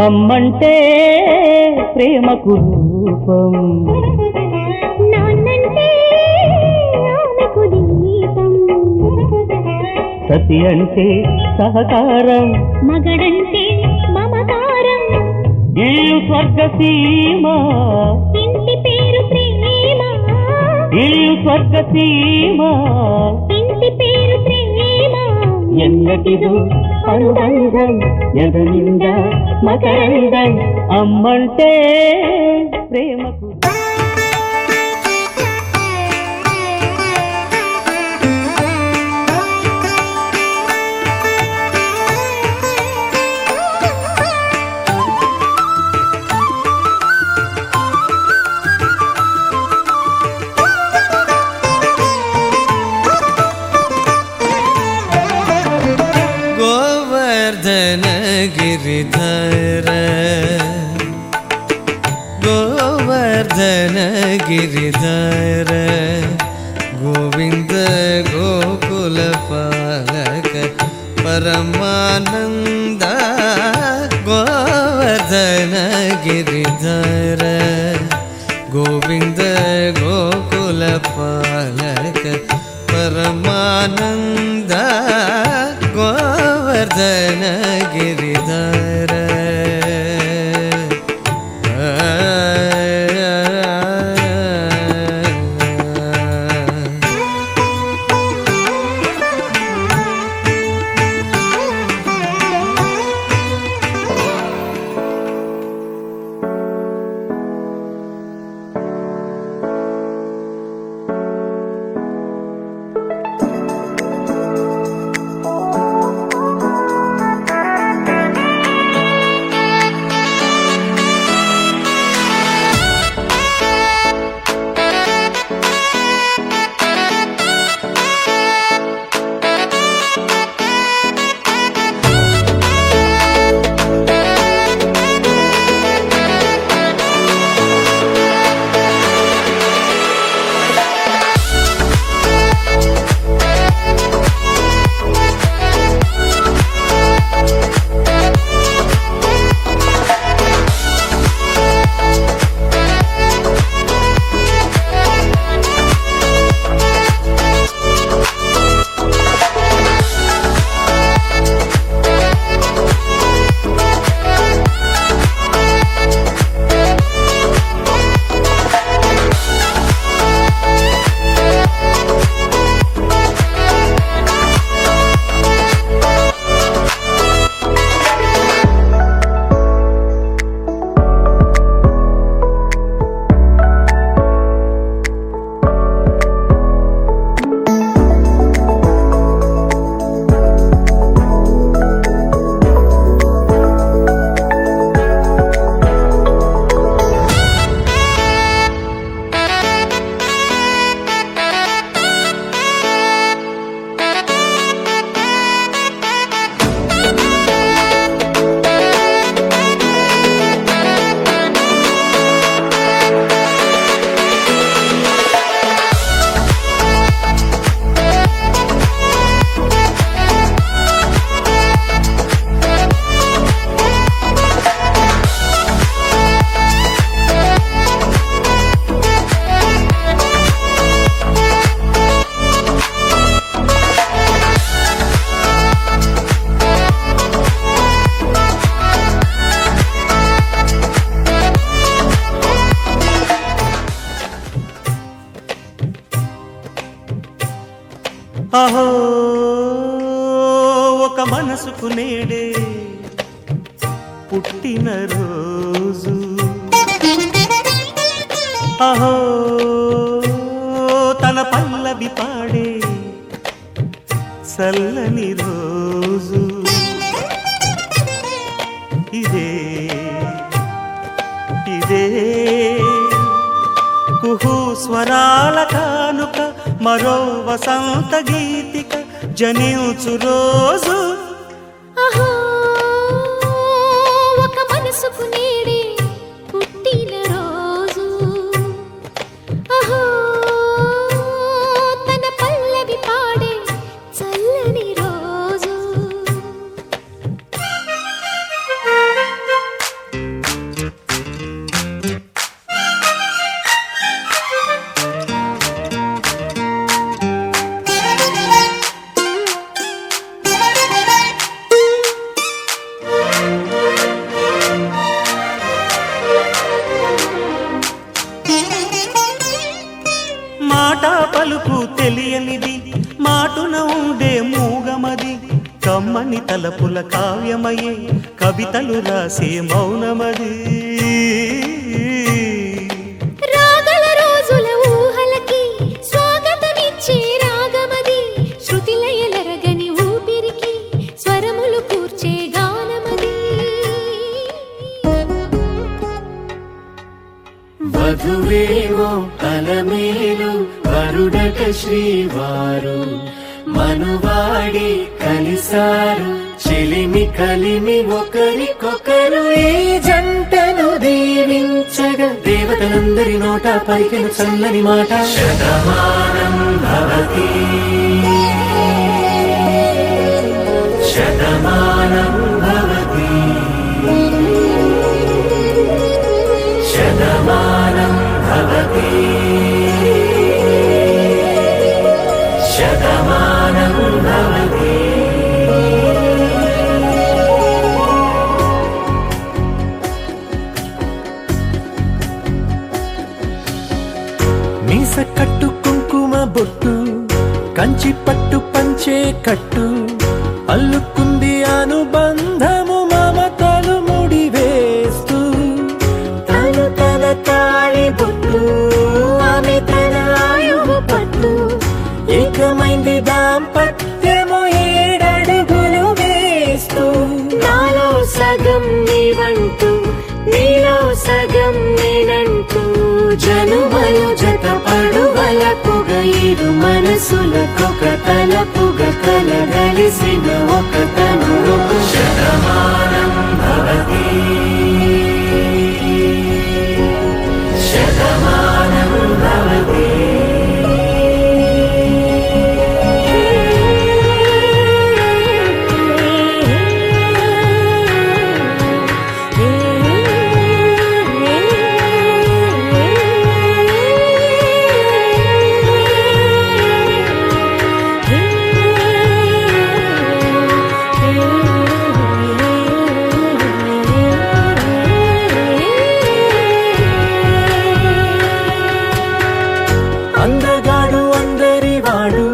అమ్మంటే ప్రేమకు రూపం, నాన్నంటే ఆమెకు దీపం, సతి అంటే సహకారం, మగడంటే మమకారం, ఇల్లు స్వర్గసీమ, ఇంటి పేరు ప్రేమ, ఇల్లు స్వర్గసీమ, ఇంటి పేరు ప్రేమ, ఎన్నటిదో అనుబంధం, ఎదనింద మకరందం, అమ్మంటే ప్రేమకు. गोवर्धन गिरिधर गोवर्धन गिरिधर गोविंद गोकुल पालक परमानंद गोवर्धन गिरिधर गोविंद गोकुल पालक परमानंद गोवर्धन गिरिधर అహో ఒక మనసుకు నేడే పుట్టిన రోజు, అహో తన పల్లవి పాడే చల్లని రోజు, ఇదే ఇదే కుహు స్వరాల కానుక, మరో వసంత గీతిక జనించు రోజు. అహో ఒక మనసుకు నేడే పుట్టిన రోజు, అహో తన పల్లవి పాడే చల్లని రోజు. మాట పలుకు తెలియనిది మాటున ఉండే మూగమది కమ్మని తలపుల కావ్యమయే కవితలు రాసే మౌనమది రాగల రోజుల ఊహలకి స్వాగతమిచ్చే రాగమది శృతిలయలరగని ఊపిరికి స్వరములు కూర్చే గానమది వధువేవో అలమేలు వరుడట శ్రీవారు మనువాడి కలిసారు చెలిమి కలిమి ఒకరికొకరు ఈ జంటను దీవించగా దేవతలందరి నోట పలికిన చల్లని మాట శతమానం భవతి శతమానం భవతి శతమానం భవతి శతమానం భవతి మీస కట్టు కుంకుమ బొట్టు కంచి పట్టు పంచే కట్టు అల్లుకుంది అనుబంధము మమతలు ముడివేస్తూ తను తన తాళి బొట్టు ఆమె తన ఆయువు పట్టు ఏకమైంది దాంపత్యము 7 అడుగులు వేస్తూ నాలో సగం నీవంటూ నీలో సగం నేనంటూ జనుమలు జత పడువలపుగ ఇరు మనసులకొక తలపుగ కలగలిసిన ఒక తను శతమానం భవతి శతమానం భవతి అందగాడు అందరివాడు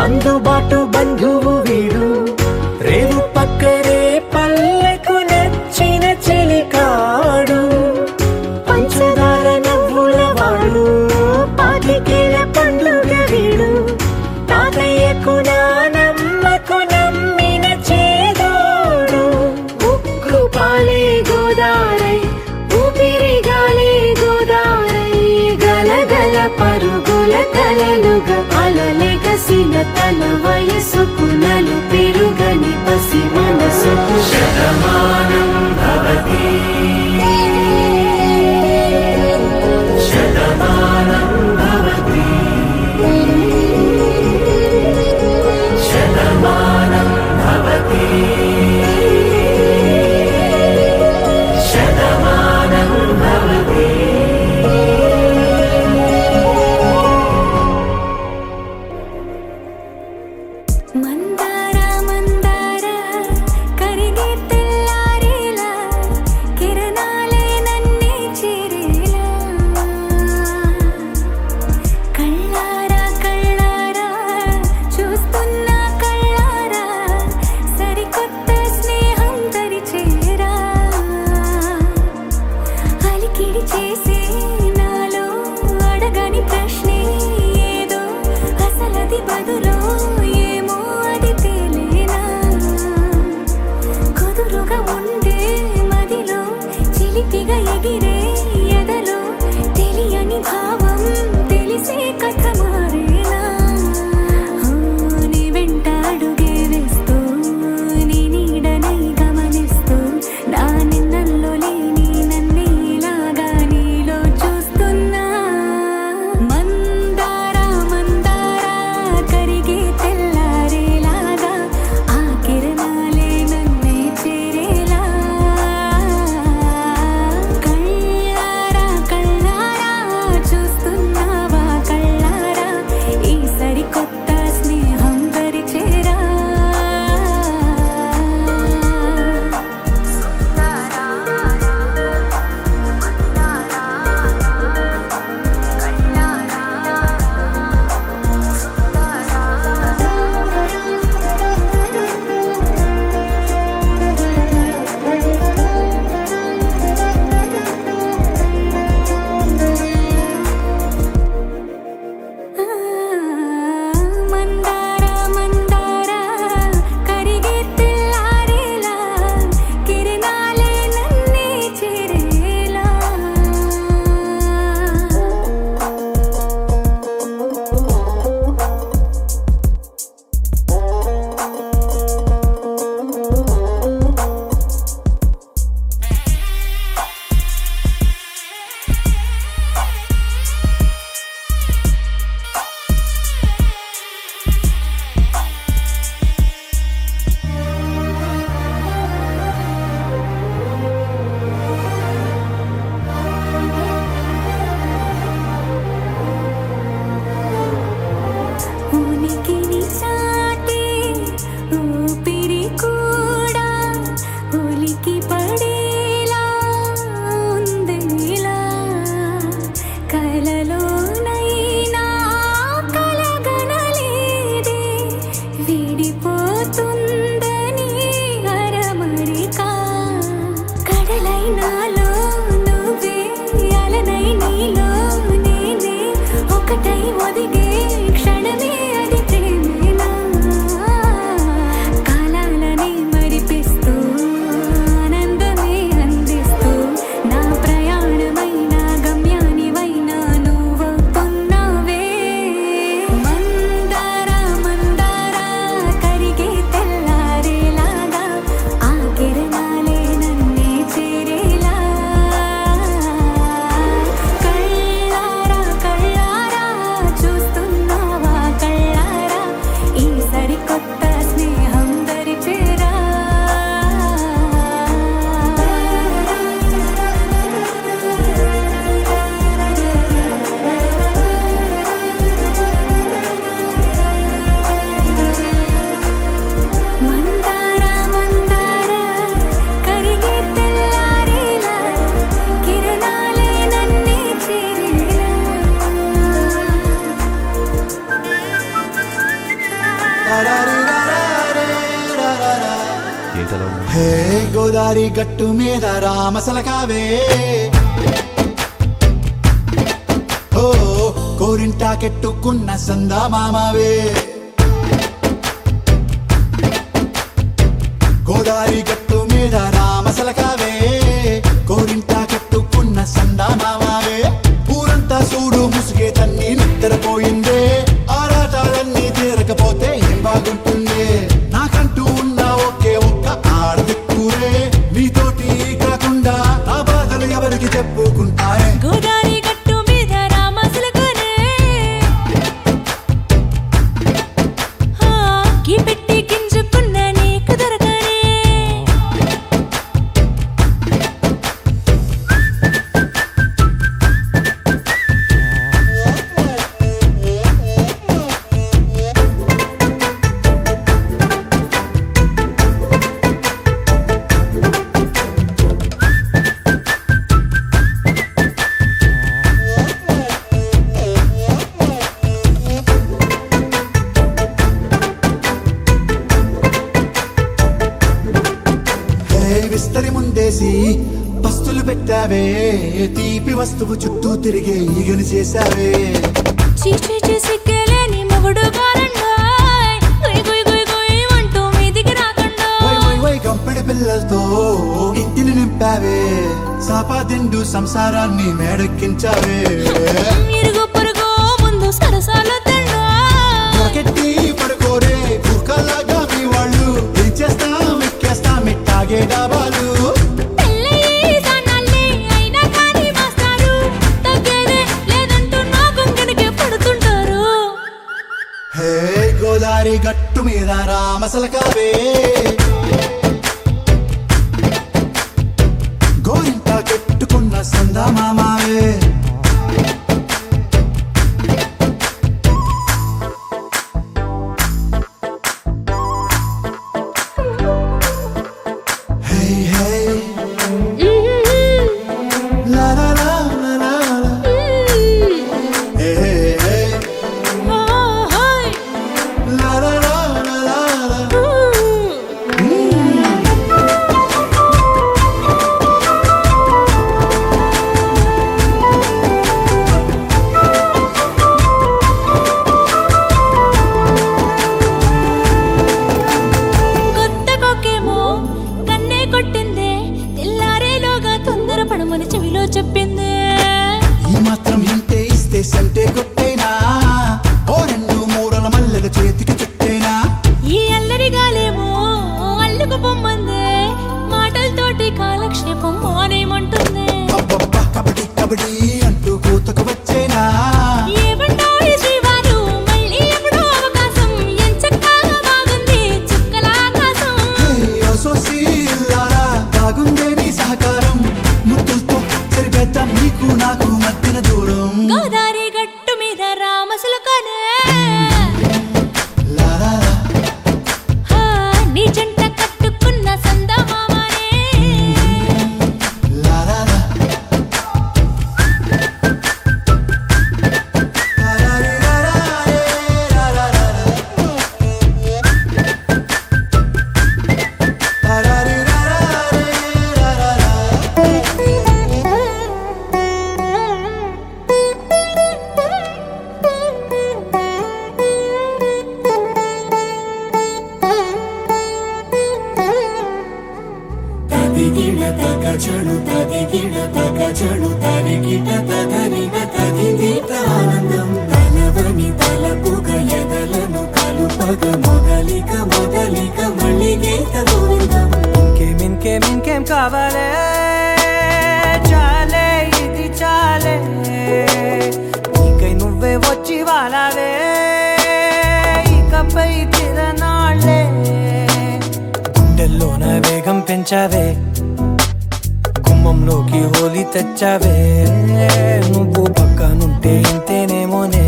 అందుబాటు బంధువు వీడు రేవు పక్కరే పల్లెకు నచ్చిన చెలికాడు పంచదార నవ్వుల వాడు పాతికేల పండుగ వీడు తాతయ్యకు నానమ్మకు నమ్మిన చేదోడు ఉక్కు పాలే గోదారై ఊపిరి గాలే గోదారై గలగల పరుగుల కలలుగా అలలెగసిన తన వయసుకు నలు పెరుగని పసి మనసుకు శతమానం భవతి శతమానం భవతి శతమానం భవతి శతమానం భవతి చలం. హే గోదారి గట్టు మీద రామసలకావే ఓ కోరింటాకెట్టుకున్న సందా మామావే గోదారి గట్టు మీద రామసలకావే కోరింటాకెట్టుకున్న సందా మామావే ఊరంతా చూడు ముసుగే తన్ని నిద్రపోయిందే ఆరాటాలన్నీ తీరకపోతే ఏం బాగుంటుందే నాకంటూ ఉన్న ఒకే ఒక్క ఆడదిక్కురే నీతోటి కాకుండా నా బాధలు ఎవరికి చెప్పుకుంటారే గోదారి గట్టు మీద రామసలకనే కీ పెట్టి గింజుకున్న నీకు దొరకనే విస్తరి ముందేసి పస్తులు పెట్టావే తీపి వస్తువు చుట్టూ తిరిగే ఈగలు చేశావే చీచీ సిగ్గలేని మొగుడు గారండాయ్ గుయ్ గుయ్ గుయ్ గుయ్ అంటూ మీదికి రాకండా వై వై వై గంపెడి పిల్లలతో ఇంటిని నింపావే సాపాదిండు సంసారాన్ని మేడెక్కించావే ఇరుగు పొరుగు ముందు సరసాలు తండా పకెట్టి పడుకోరే కుక్కలాగా మీ వాళ్ళు ఏం చేస్తాం ఎక్కేస్తాం ఇట్టాగే డాబాలు పెళ్ళయి దానాలే అయినా కానీ మాస్తారు తగ్గేదే లేదంటూ నా కొంగడికే పడుతుంటారు హే గోదారి గట్టు మీద రామసలకావే గోరింటా కెట్టుకున్న సందా మామావే హే హే లా లా లా లా లా లా. హే హే హే హాయ్ లా లా లా లా లా లా. కొత్త కొక్కేమో కన్నే కొట్టిందే తెల్లారేలోగా తొందర పడమని చెవిలో చెప్పిందే ఈ మాత్రం ఇంటే ఇస్తే సంటే కొట్టేనా ఓ రెండు మూరల మల్లెల చేతికి చుట్టేనా ఈ అల్లరి గాలేమో అల్లుకు పొమ్మందే మాటలతోటి కాలక్షేపం మానేమంటుంది అబ్బబ్బా కబడ్డీ కబడ్డీ అంటూ కూతకు వచ్చేనా ఏమంటావు శ్రీవారు మళ్ళీ ఎప్పుడో అవకాశం ఎంచక్కా బాగుంది చుక్కల ఆకాశం హే ఓ సోసి ఇల్లారా బాగుందే నీ సహకారం ముద్దులతో సరిపెద్దాం నీకు నాకు మధ్యన దూరం గోదారి గట్టు మీద రామసులకనే లా లా లా. నీ జంట కట్టుకున్న సందమామనే లా లా లా. లా లా రీ లా లా రే లా లా లా లా. లా లా రీ లా లా రే లా లా లా. తదిగిడ తగ చడు తదిగిడ తగ చడు తరిగిట తదనిన తదిదీత ఆనందం తలవని తలపుగ ఎదలను కలుపగ మొదలిక మొదలిక మళ్ళీ గీత గోవిందం ఇంకేం కావాలే చాలే ఇది చాలే నీకై నువ్వే వచ్చి వాలావే ఇకపై తిరనాళ్ళే గుండెల్లోన వేగం పెంచావే గుమ్మంలోకి హోలీ తెచ్చావే నువ్వు పక్కనుంటే ఇంతేనేమోనే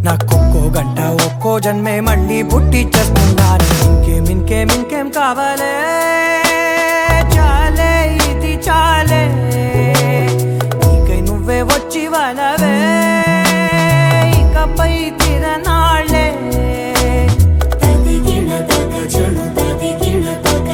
నాకొక్కో గంట ఒక్కో జన్మే మళ్ళీ పుట్టి చేస్తున్నాను ఇంకేం కావాలే చాలే ఇది చాలే నీకై నువ్వే వచ్చి వాళ్ళవే ఇకపై తిరనాళ్ళే తదిగిడ తగ చడు తదిగిడ తగ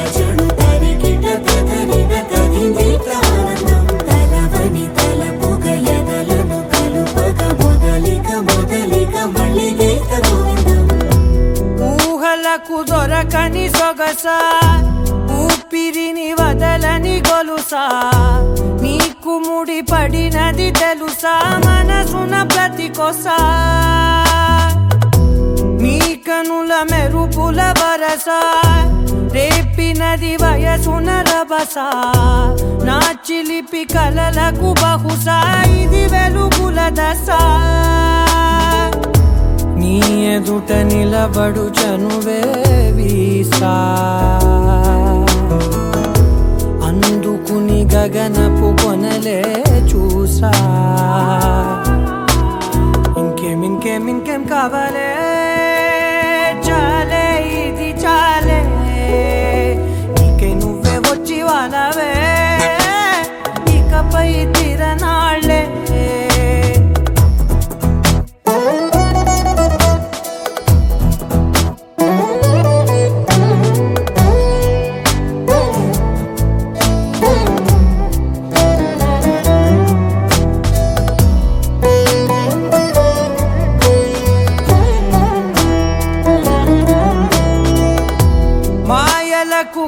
సొగసా ఊపిరిని వదలని గొలుసా నీకు ముడి పడినది తెలుసా మనసున ప్రతి కొసా నీ కనుల మెరుపుల వరసా రేపినది వయసున రభసా నా చిలిపి కలలకు బహుశా ఇది వెలుగుల దశ నీ ఎదుట నిలబడు చనువే వీసా అందుకుని గగనపు కొనలే చూసా ఇంకేం కావాలే చాలే ఇది చాలే నీకే నువ్వే వచ్చి వానవే ఇకపై తిరనాళ్ళే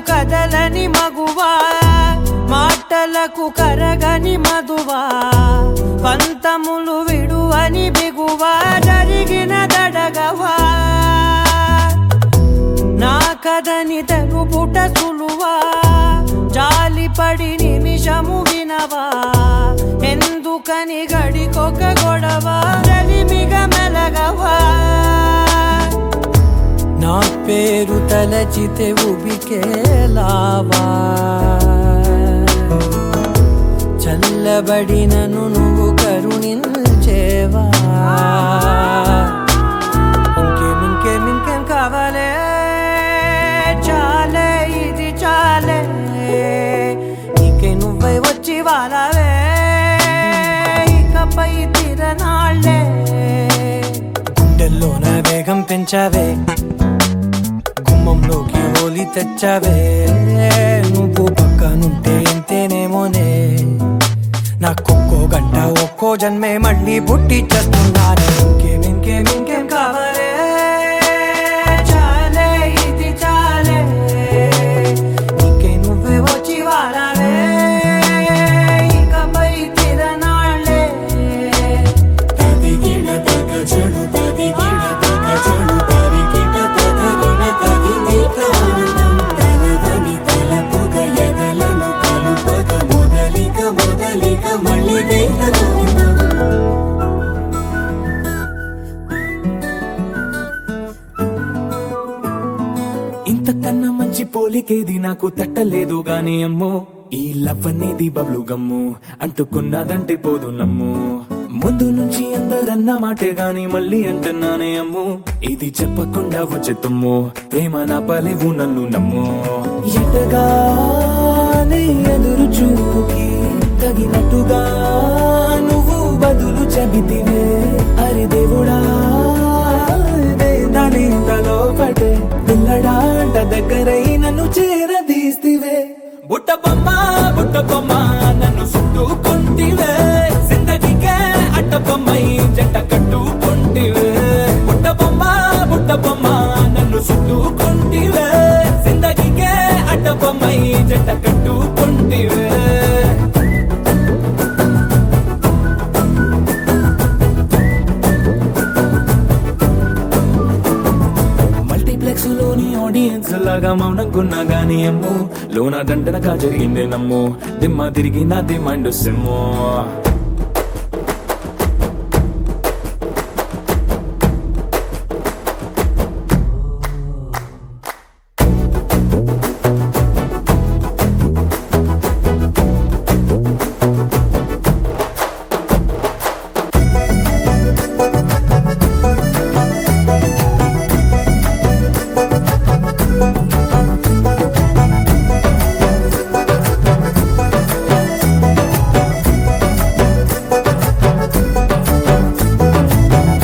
కదలని మగువా మాటలకు కరగని మధువా పంతములు విడువని బిగువా జరిగిన దడగవా నా కథని తెలుపుట సులువా జాలిపడి నిమిషము వినవా ఎందుకని గడికొక గొడవ రలిమిగ మెలగవా నా పేరు తలచితే ఉబికేలావా చల్లబడినను నువ్వు కరుణించేవా ఇంకేం కావాలే చాలే ఇది చాలే నీకే నువ్వై వచ్చి వాలవే ఇకపై తిరనాళ్ళే గుండెల్లోన వేగం పెంచావే గుమ్మంలోకి హోలీ తెచ్చావే నువ్వు పక్కనుంటే ఎంతేనేమోనే నాకొక్కో గంట ఒక్కో జన్మే మళ్ళీ పుట్టి చేస్తున్నానే ఇంకేం కావాలే చాలే ఇది చాలే నీకే నువ్వే వచ్చి వాలవే ఇకపై తిరనాళ్ళే తదిగిడ తగ చెడు తదిగిడ తగ చెడు తరిగిట తగరిన తగినీత ఆనందం తనవని తలపుగ ఎదలను కలుపగ మొదలిక మళ్ళీ వేదనానందం ఇంతకన్నా మంచి పోలికేది నాకు తట్టలేదు గాని అమ్మో ఈ లవ్ అనేది బబ్లు గమ్ము అంటుకున్నదంటే పోదు నమ్ము ముందు నుంచి అందరన్న మాటే గాని మళ్ళీ అంటున్నానే అమ్ము ఇది చెప్పకుండా వచ్చే తుమ్ము ప్రేమ నా పలేవు నన్ను నమ్ము ఎటగానే ఎదురు చూకి తగినట్టుగా నువ్వు బదులు చెబితివే అరే దేవుడా దానింతలో పడే పిల్లడాంట దగ్గరై నన్ను చేరదీస్తివే బుట్ట బొమ్మ నన్ను చుట్టుకుంటివే జిందగీకే అట్ట బొమ్మై జంట కట్టుకుంటివే బుట్ట బొమ్మ నన్ను చుట్టుకుంటివే జిందగీకే అట్ట బొమ్మై జంట కట్టుకుంటివే లోని ఆడియన్స్ లాగా మౌనంకున్నా గానీ అమ్ము లోన దండనగా జరిగిందే నమ్ము దిమ్మ తిరిగి నాది మైండ్ సిమ్ము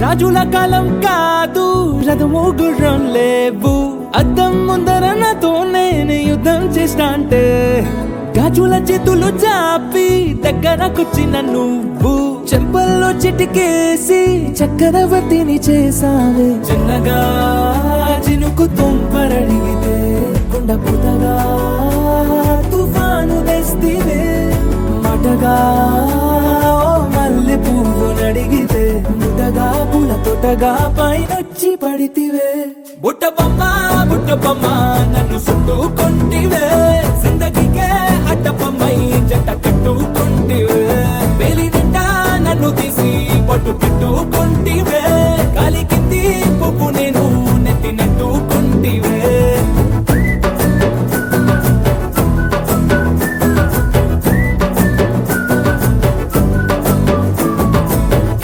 రాజుల కాలం కాదు రథము గుర్రం లేవు అద్దం ముందర నాతో నేను యుద్ధం చేస్తా అంటే గాజుల చేతులు చాపి దగ్గరకొచ్చిన నువ్వు చెంపల్లో చిటికేసి చక్రవర్తిని చేసావే చిన్నగా చినుకు తుంపరడిగితే పుతగా తుఫాను తెస్తివే మటగా మల్లె పువ్వు నడిగితే ముటగా పుల తొటగా పైనొచ్చి పడితివే బుట్ట బొమ్మ నన్ను చుట్టుకొంటివే జిందగీకే అడ్డపమ్మై జంట కట్టుకొంటివే వేలి నిండా నన్ను తీసి పట్టు పెట్టుకొంటివే గాలి కింది పువ్వు నేను నెత్తి నెట్టుకొంటివే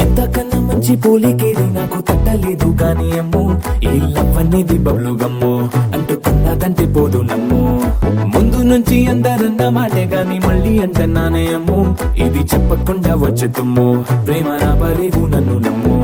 ఎంతకన్నా మంచి పోలికేది నాకు తట్టలేదు గాని అమ్ము ఈ లవ్ అనేది బబ్లు గమ్ము అంటుకున్నదంటే పోదు నమ్ము ముందు నుంచి అందరన్న మాటే గాని మళ్ళీ అంటున్నానే అమ్ము ఇది చెప్పకుండా వచ్చే తుమ్ము ప్రేమ నా పరేవు నన్ను నమ్ము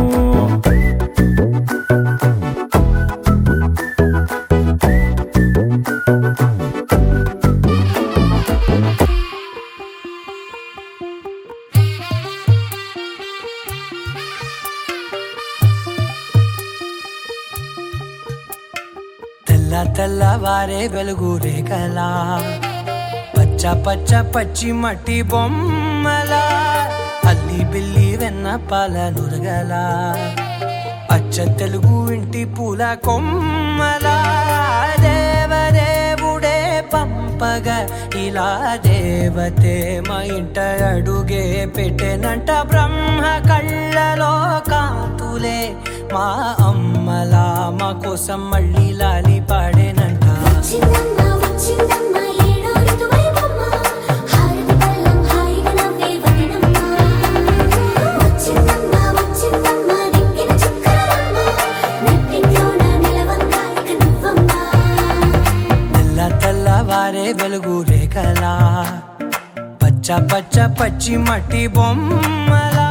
తెల్లవారే వెలుగు రేఖలా పచ్చ పచ్చ పచ్చి మట్టి బొమ్మలా అల్లి బిల్లి వెన్న పాల నురగలా అచ్చ తెలుగు ఇంటి పూల కొమ్మలా దేవదేవుడే పంపగా ఇలా దేవతే మా ఇంట అడుగే పెట్టెనంట బ్రహ్మ కళ్ళలో కాంతులే మా అమ్మలా మా కోసం మళ్ళీ లాలి పాడేనంట తెల్లవారే వెలుగు రేఖలా పచ్చ పచ్చ పచ్చి మట్టి బొమ్మలా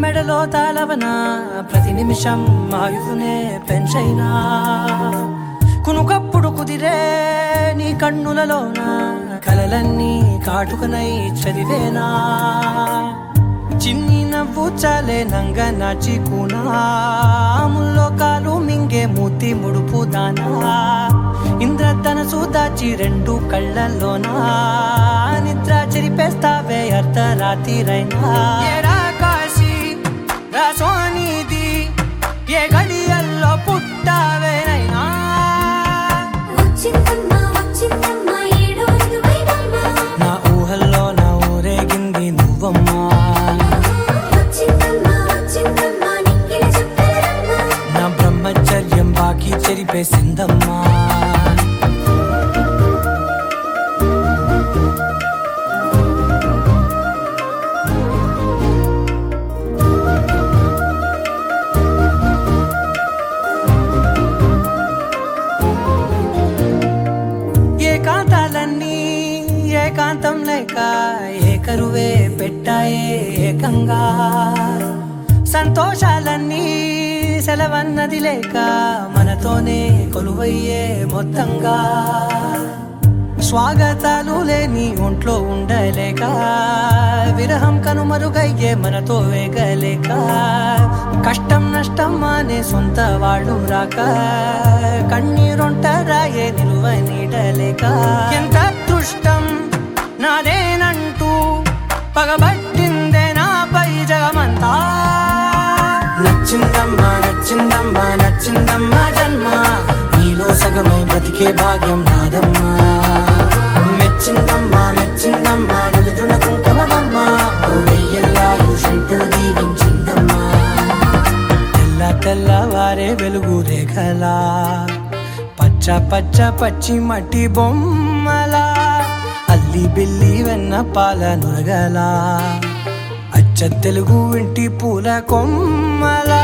మెడలో తాళవన ప్రతి నిమిషం ఆయువునే పెంచైనా కునుకప్పుడు కుదిరే నీ కన్నులలోన కలలన్నీ కాటుకనై చదివేనా చిన్ని నవ్వు చాలే నంగ నాచి కూనాముల్లో కాలు మింగే మూతి ముడుపు దానా ఇంద్రధనసు దాచి రెండు కళ్ళల్లోనా నిద్ర చెరిపేస్తావే అర్ధరాత్రిరైనా సోనిది ఏ గడియల్లో పుట్టావేనైనా నా ఊహల్లో నా ఊరేగింది నువ్వమ్మా నా బ్రహ్మచర్యం బాకీ చెరిపేసిందమ్మా ఏకాంతం లేక ఏకరువే పెట్టాయే ఏకంగా సంతోషాలన్నీ సెలవన్నది లేక మనతోనే కొలువయ్యే మొత్తంగా స్వాగతాలు లేని ఒంట్లో ఉండలేక విరహం కనుమరుగయ్యే మనతో వేగలేక కష్టం నష్టం అనే సొంత వాళ్ళు రాక కన్నీరొంటరాయే నిలువ నీడలేక ఎంత అదృష్టం నాదేనంటూ పగబట్టిందే నాపై జగమంతా నచ్చిందమ్మా నచ్చిందమ్మా నచ్చిందమ్మా జన్మ నీలో సగమై బ్రతికే భాగ్యం నాదమ్మా మెచ్చిందమ్మా మెచ్చిందమ్మా నిలుతున్న కుంకుమమ్మా దీవించిందమ్మా తెల్లవారే వెలుగు రేఖలా పచ్చ పచ్చ పచ్చి మట్టి బొమ్మలా అల్లి బిల్లి వెన్న పాల నురగలా అచ్చ తెలుగు ఇంటి పూల కొమ్మలా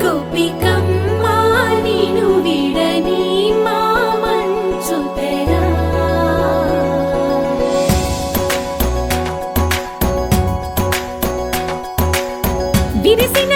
గోపికమ్మ నిను విడని విరిసిన